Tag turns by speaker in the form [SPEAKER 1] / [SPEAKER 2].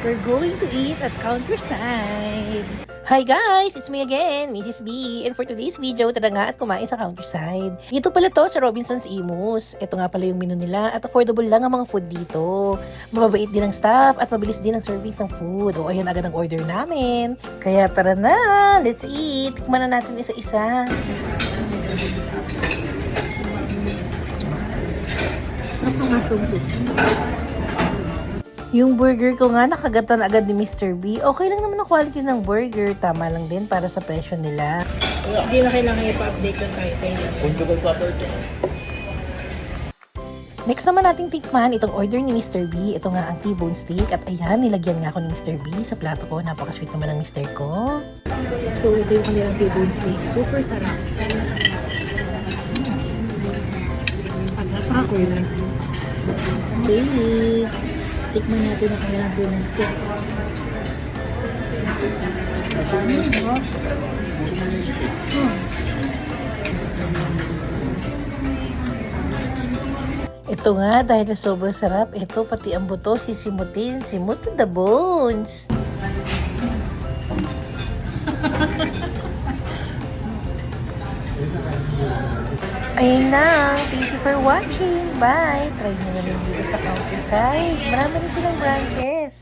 [SPEAKER 1] We're going to eat at Countryside. Hi guys! It's me again, Mrs. B. And for today's video, tara nga at kumain sa Countryside. Dito pala to sa Robinson's Imus. Ito nga pala yung menu nila at affordable lang ang mga food dito. Mababait din ang staff at mabilis din ang service ng food. O ayan agad ang order namin. Kaya tara na! Let's eat! Tikman na natin isa-isa. Napakasungsok. Yung burger ko nga nakagatan agad ni Mr. B. Okay lang naman ang quality ng burger. Tama lang din para sa presyo nila.
[SPEAKER 2] Hindi na kailangan ipa-update yung title.
[SPEAKER 1] Next naman nating tikman itong order ni Mr. B. Ito nga ang T-bone steak. At ayan, nilagyan nga ako ni Mr. B sa plato ko. Napaka-sweet naman ng Mr. ko.
[SPEAKER 2] So, ito yung kanilang T-bone steak. Super sarap. At napaka-cool. Okay. Tikman natin ang kanilang tuna steak.
[SPEAKER 1] Ito nga, dahil na sobrang sarap, ito pati ang buto, sisimutin, simut to the bones. Ayun na, thank you for watching. Bye! Try nyo naman dito sa Countryside. Marami rin silang branches.